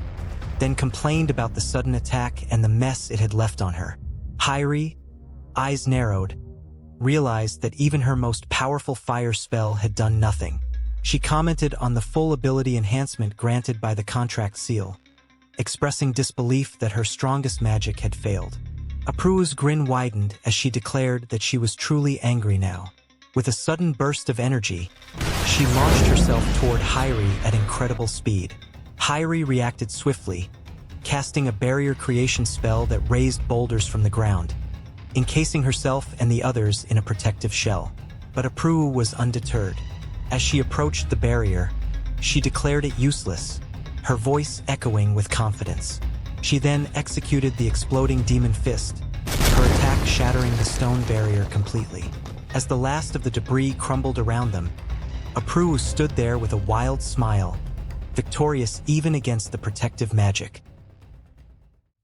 S1: then complained about the sudden attack and the mess it had left on her. Hyrie, eyes narrowed, realized that even her most powerful fire spell had done nothing. She commented on the full ability enhancement granted by the contract seal, expressing disbelief that her strongest magic had failed. Kotarou's grin widened as she declared that she was truly angry now. With a sudden burst of energy, she launched herself toward Hyrie at incredible speed. Hyrie reacted swiftly, casting a barrier creation spell that raised boulders from the ground, encasing herself and the others in a protective shell. But Kotarou was undeterred. As she approached the barrier, she declared it useless, her voice echoing with confidence. She then executed the exploding demon fist, her attack shattering the stone barrier completely. As the last of the debris crumbled around them, Kotarou stood there with a wild smile, victorious even against the protective magic.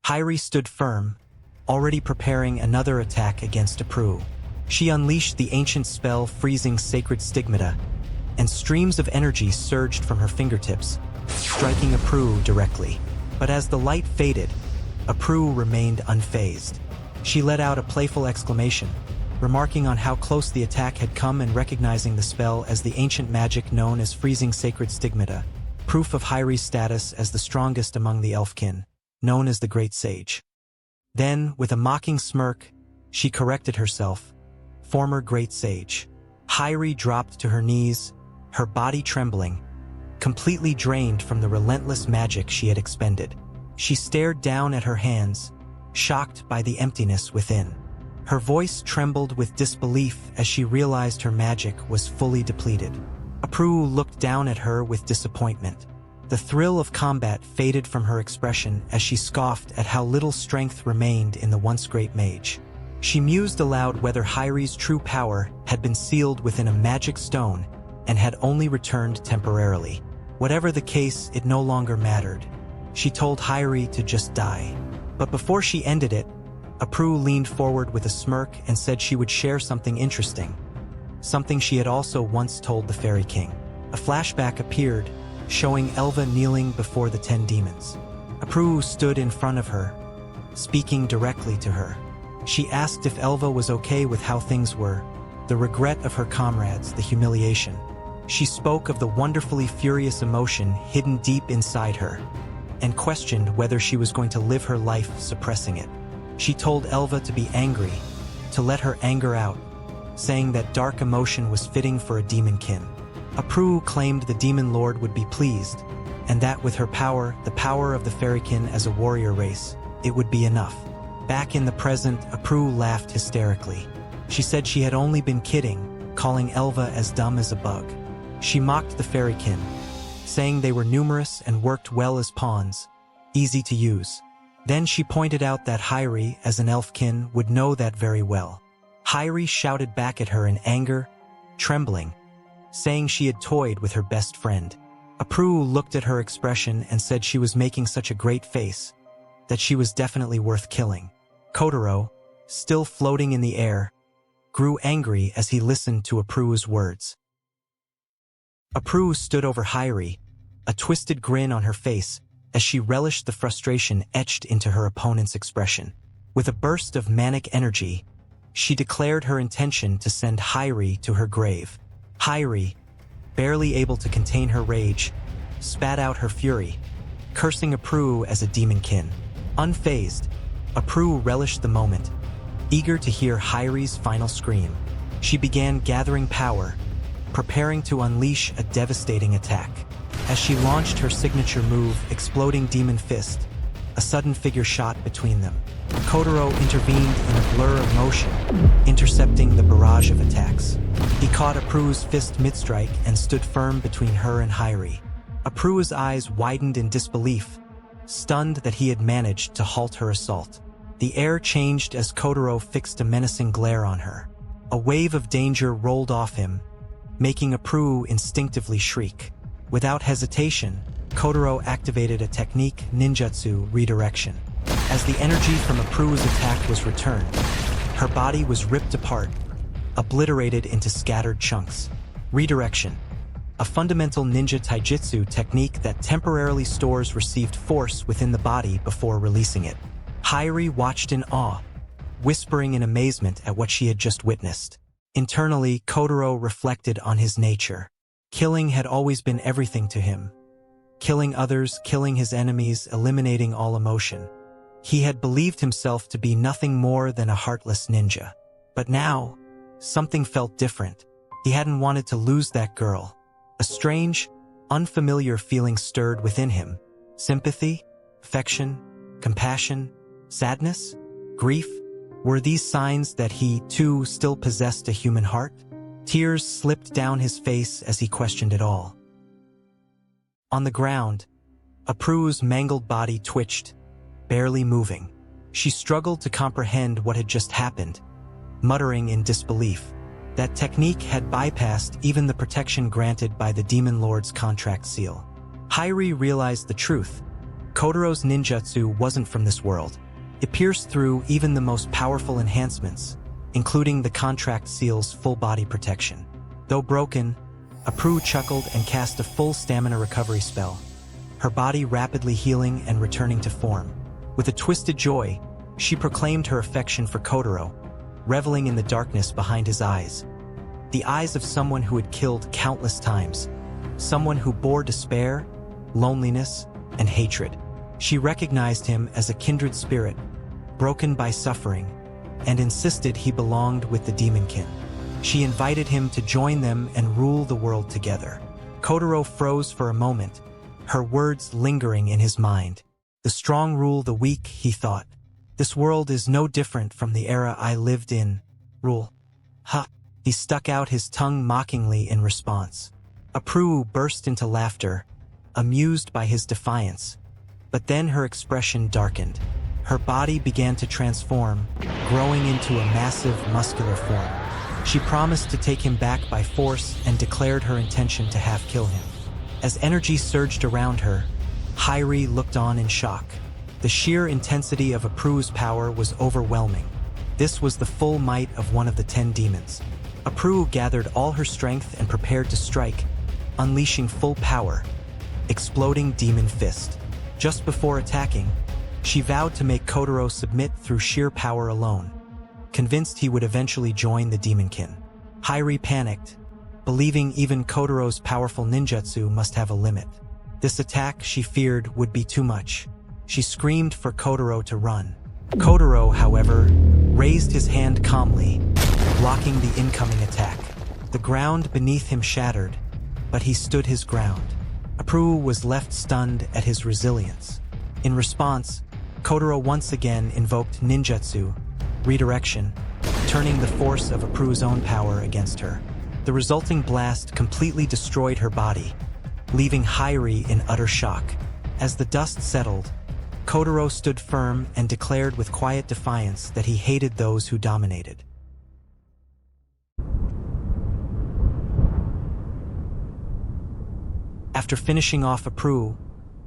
S1: Hyrie stood firm, already preparing another attack against Kotarou. She unleashed the ancient spell Freezing Sacred Stigmata, and streams of energy surged from her fingertips, striking Kotarou directly. But as the light faded, Kotarou remained unfazed. She let out a playful exclamation, remarking on how close the attack had come and recognizing the spell as the ancient magic known as Freezing Sacred Stigmata, proof of Hyrie's status as the strongest among the elfkin, known as the Great Sage. Then, with a mocking smirk, she corrected herself, former Great Sage. Hairi dropped to her knees, her body trembling, completely drained from the relentless magic she had expended. She stared down at her hands, shocked by the emptiness within. Her voice trembled with disbelief as she realized her magic was fully depleted. Kotarou looked down at her with disappointment. The thrill of combat faded from her expression as she scoffed at how little strength remained in the once great mage. She mused aloud whether Hairi's true power had been sealed within a magic stone and had only returned temporarily. Whatever the case, it no longer mattered. She told Hairi to just die. But before she ended it, Kotarou leaned forward with a smirk and said she would share something interesting. Something she had also once told the Fairy King. A flashback appeared, showing Elva kneeling before the 10 demons. Kotarou stood in front of her, speaking directly to her. She asked if Elva was okay with how things were, the regret of her comrades, the humiliation. She spoke of the wonderfully furious emotion hidden deep inside her, and questioned whether she was going to live her life suppressing it. She told Elva to be angry, to let her anger out, saying that dark emotion was fitting for a demonkin. Kotarou claimed the demon lord would be pleased, and that with her power, the power of the fairykin as a warrior race, it would be enough. Back in the present, Kotarou laughed hysterically. She said she had only been kidding, calling Elva as dumb as a bug. She mocked the fairykin, saying they were numerous and worked well as pawns, easy to use. Then she pointed out that Hairi, as an elfkin, would know that very well. Hairi shouted back at her in anger, trembling, saying she had toyed with her best friend. Kotarou looked at her expression and said she was making such a great face, that she was definitely worth killing. Kotarou, still floating in the air, grew angry as he listened to Kotarou's words. Kotarou stood over Hairi, a twisted grin on her face as she relished the frustration etched into her opponent's expression. With a burst of manic energy, she declared her intention to send Hairi to her grave. Hairi, barely able to contain her rage, spat out her fury, cursing Kotarou as a demonkin. Unfazed, Kotarou relished the moment, eager to hear Hairi's final scream. She began gathering power, preparing to unleash a devastating attack. As she launched her signature move, Exploding Demon Fist, a sudden figure shot between them. Kotarou intervened in a blur of motion, intercepting the barrage of attacks. He caught Kotarou's fist mid-strike and stood firm between her and Hairi. Kotarou's eyes widened in disbelief, stunned that he had managed to halt her assault. The air changed as Kotarou fixed a menacing glare on her. A wave of danger rolled off him, making Kotarou instinctively shriek. Without hesitation, Kotarou activated a technique, ninjutsu redirection. As the energy from Kotarou's attack was returned, her body was ripped apart, obliterated into scattered chunks. Redirection, a fundamental ninja taijutsu technique that temporarily stores received force within the body before releasing it. Hairi watched in awe, whispering in amazement at what she had just witnessed. Internally, Kotarou reflected on his nature. Killing had always been everything to him. Killing others, killing his enemies, eliminating all emotion. He had believed himself to be nothing more than a heartless ninja. But now, something felt different. He hadn't wanted to lose that girl. A strange, unfamiliar feeling stirred within him. Sympathy, affection, compassion, sadness, grief. Were these signs that he, too, still possessed a human heart? Tears slipped down his face as he questioned it all. On the ground, Kotarou's mangled body twitched, barely moving. She struggled to comprehend what had just happened, muttering in disbelief. That technique had bypassed even the protection granted by the Demon Lord's contract seal. Hairi realized the truth. Kotarou's ninjutsu wasn't from this world. It pierced through even the most powerful enhancements, including the contract seal's full-body protection. Though broken, Kotarou chuckled and cast a full stamina recovery spell, her body rapidly healing and returning to form. With a twisted joy, she proclaimed her affection for Kotarou, reveling in the darkness behind his eyes. The eyes of someone who had killed countless times, someone who bore despair, loneliness, and hatred. She recognized him as a kindred spirit, broken by suffering, and insisted he belonged with the demonkin. She invited him to join them and rule the world together. Kotarou froze for a moment, her words lingering in his mind. The strong rule the weak, he thought. This world is no different from the era I lived in. Rule. Ha! He stuck out his tongue mockingly in response. Kotarou burst into laughter, amused by his defiance. But then her expression darkened. Her body began to transform, growing into a massive muscular form. She promised to take him back by force and declared her intention to half-kill him. As energy surged around her, Hairi looked on in shock. The sheer intensity of Kotarou's power was overwhelming. This was the full might of one of the 10 demons. Kotarou gathered all her strength and prepared to strike, unleashing full power, exploding demon fist. Just before attacking, she vowed to make Kotarou submit through sheer power alone, convinced he would eventually join the demonkin. Hairi panicked, believing even Kotarou's powerful ninjutsu must have a limit. This attack, she feared, would be too much. She screamed for Kotarou to run. Kotarou, however, raised his hand calmly, blocking the incoming attack. The ground beneath him shattered, but he stood his ground. Kotarou was left stunned at his resilience. In response, Kotarou once again invoked ninjutsu, redirection, turning the force of Kotarou's own power against her. The resulting blast completely destroyed her body, leaving Hairi in utter shock. As the dust settled, Kotarou stood firm and declared with quiet defiance that he hated those who dominated. After finishing off Kotarou,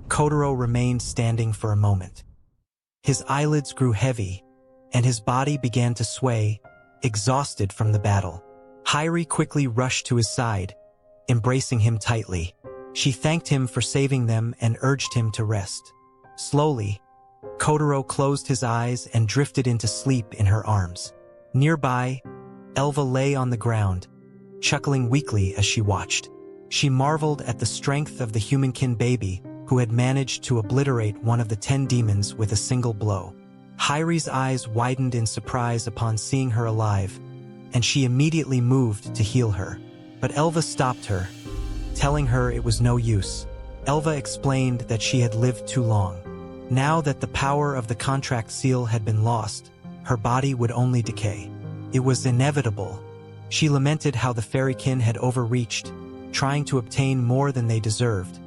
S1: Kotarou remained standing for a moment. His eyelids grew heavy, and his body began to sway, exhausted from the battle. Hairi quickly rushed to his side, embracing him tightly. She thanked him for saving them and urged him to rest. Slowly, Kotarou closed his eyes and drifted into sleep in her arms. Nearby, Elva lay on the ground, chuckling weakly as she watched. She marveled at the strength of the humankin baby who had managed to obliterate one of the 10 demons with a single blow. Hairi's eyes widened in surprise upon seeing her alive, and she immediately moved to heal her. But Elva stopped her, telling her it was no use. Elva explained that she had lived too long. Now that the power of the contract seal had been lost, her body would only decay. It was inevitable. She lamented how the fairykin had overreached, trying to obtain more than they deserved,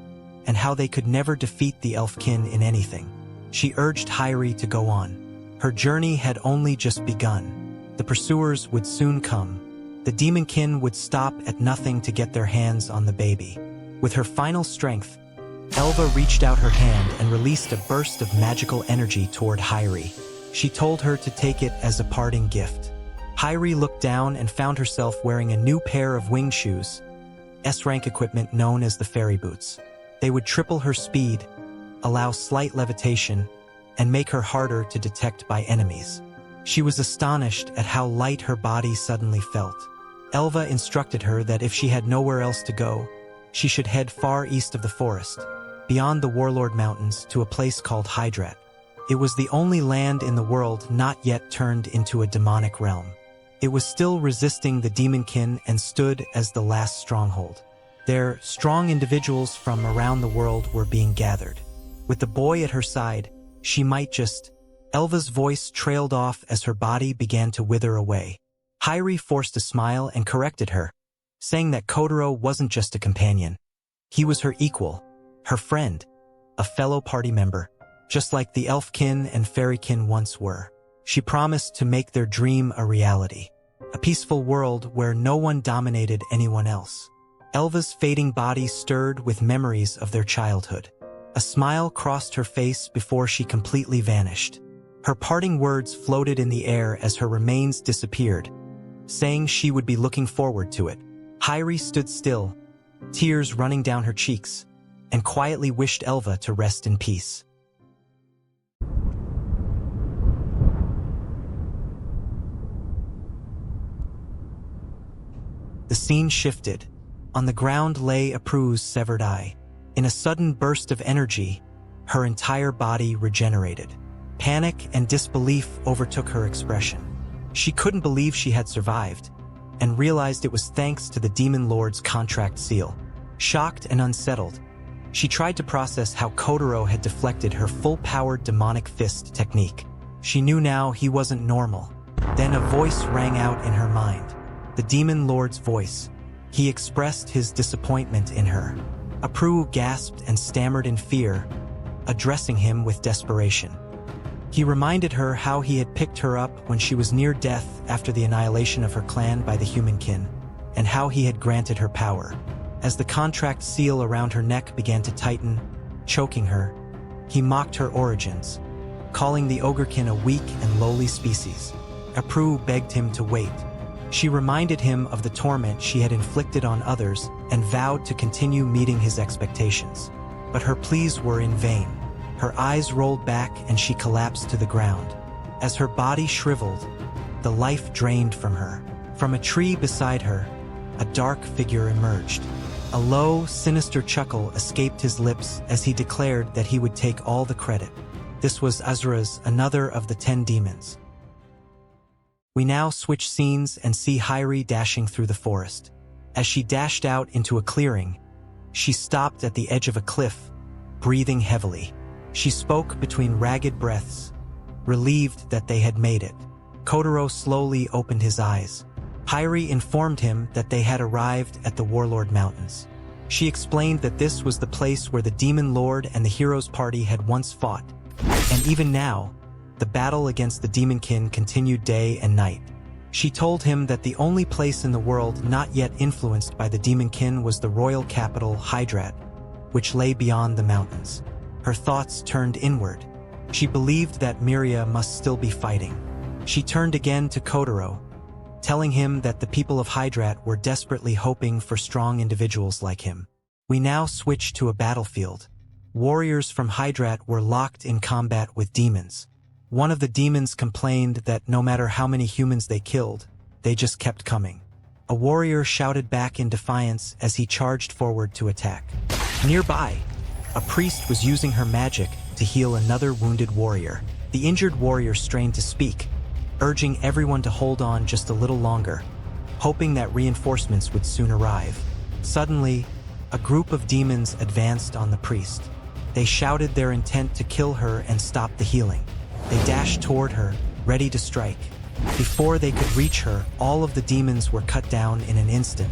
S1: and how they could never defeat the elfkin in anything. She urged Hairi to go on. Her journey had only just begun. The pursuers would soon come. The demonkin would stop at nothing to get their hands on the baby. With her final strength, Elva reached out her hand and released a burst of magical energy toward Hairi. She told her to take it as a parting gift. Hairi looked down and found herself wearing a new pair of wing shoes, S-rank equipment known as the fairy boots. They would triple her speed, allow slight levitation, and make her harder to detect by enemies. She was astonished at how light her body suddenly felt. Elva instructed her that if she had nowhere else to go, she should head far east of the forest, beyond the Warlord Mountains to a place called Hydrat. It was the only land in the world not yet turned into a demonic realm. It was still resisting the demonkin and stood as the last stronghold. There, strong individuals from around the world were being gathered. With the boy at her side, she might just... Elva's voice trailed off as her body began to wither away. Hairi forced a smile and corrected her, saying that Kotarou wasn't just a companion. He was her equal, her friend, a fellow party member, just like the elfkin and fairykin once were. She promised to make their dream a reality, a peaceful world where no one dominated anyone else. Elva's fading body stirred with memories of their childhood. A smile crossed her face before she completely vanished. Her parting words floated in the air as her remains disappeared, saying she would be looking forward to it. Hairi stood still, tears running down her cheeks, and quietly wished Elva to rest in peace. The scene shifted. On the ground lay Kotarou's severed eye. In a sudden burst of energy, her entire body regenerated. Panic and disbelief overtook her expression. She couldn't believe she had survived, and realized it was thanks to the Demon Lord's contract seal. Shocked and unsettled, she tried to process how Kotarou had deflected her full-powered demonic fist technique. She knew now he wasn't normal. Then a voice rang out in her mind. The Demon Lord's voice. He expressed his disappointment in her. Kotarou gasped and stammered in fear, addressing him with desperation. He reminded her how he had picked her up when she was near death after the annihilation of her clan by the humankin, and how he had granted her power. As the contract seal around her neck began to tighten, choking her, he mocked her origins, calling the ogrekin a weak and lowly species. Kotarou begged him to wait. She reminded him of the torment she had inflicted on others and vowed to continue meeting his expectations. But her pleas were in vain. Her eyes rolled back and she collapsed to the ground. As her body shriveled, the life drained from her. From a tree beside her, a dark figure emerged. A low, sinister chuckle escaped his lips as he declared that he would take all the credit. This was Azra's, another of the 10 demons. We now switch scenes and see Hyrie dashing through the forest. As she dashed out into a clearing, she stopped at the edge of a cliff, breathing heavily. She spoke between ragged breaths, relieved that they had made it. Kotarou slowly opened his eyes. Hyrie informed him that they had arrived at the Warlord Mountains. She explained that this was the place where the Demon Lord and the Heroes Party had once fought, and even now, the battle against the Demonkin continued day and night. She told him that the only place in the world not yet influenced by the Demonkin was the royal capital, Hydrate, which lay beyond the mountains. Her thoughts turned inward. She believed that Miria must still be fighting. She turned again to Kotarou, telling him that the people of Hydrate were desperately hoping for strong individuals like him. We now switch to a battlefield. Warriors from Hydrate were locked in combat with demons. One of the demons complained that no matter how many humans they killed, they just kept coming. A warrior shouted back in defiance as he charged forward to attack. Nearby, a priest was using her magic to heal another wounded warrior. The injured warrior strained to speak, urging everyone to hold on just a little longer, hoping that reinforcements would soon arrive. Suddenly, a group of demons advanced on the priest. They shouted their intent to kill her and stop the healing. They dashed toward her, ready to strike. Before they could reach her, all of the demons were cut down in an instant.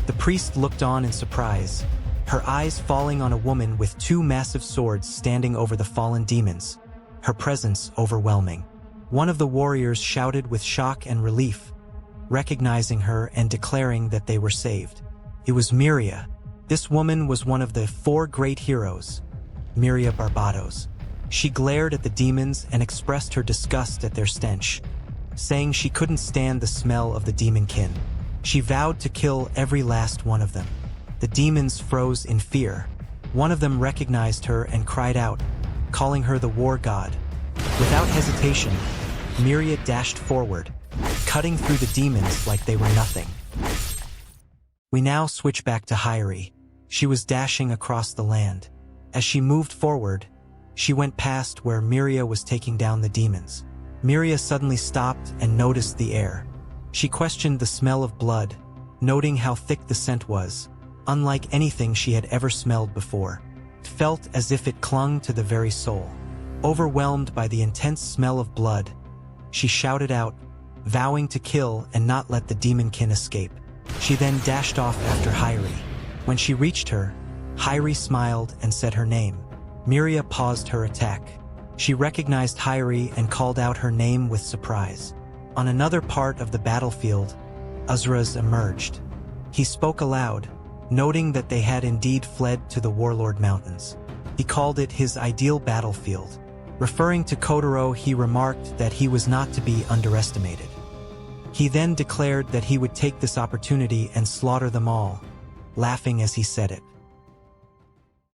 S1: The priest looked on in surprise, her eyes falling on a woman with 2 massive swords standing over the fallen demons, her presence overwhelming. One of the warriors shouted with shock and relief, recognizing her and declaring that they were saved. It was Miria. This woman was one of the 4 great heroes, Miria Barbados. She glared at the demons and expressed her disgust at their stench, saying she couldn't stand the smell of the demonkin. She vowed to kill every last one of them. The demons froze in fear. One of them recognized her and cried out, calling her the war god. Without hesitation, Miria dashed forward, cutting through the demons like they were nothing. We now switch back to Hyrie. She was dashing across the land. As she moved forward, she went past where Miria was taking down the demons. Miria suddenly stopped and noticed the air. She questioned the smell of blood, noting how thick the scent was, unlike anything she had ever smelled before. It felt as if it clung to the very soul. Overwhelmed by the intense smell of blood, she shouted out, vowing to kill and not let the demonkin escape. She then dashed off after Hyrie. When she reached her, Hyrie smiled and said her name. Miria paused her attack. She recognized Hyrie and called out her name with surprise. On another part of the battlefield, Azraz emerged. He spoke aloud, noting that they had indeed fled to the Warlord Mountains. He called it his ideal battlefield. Referring to Kotarou, he remarked that he was not to be underestimated. He then declared that he would take this opportunity and slaughter them all, laughing as he said it.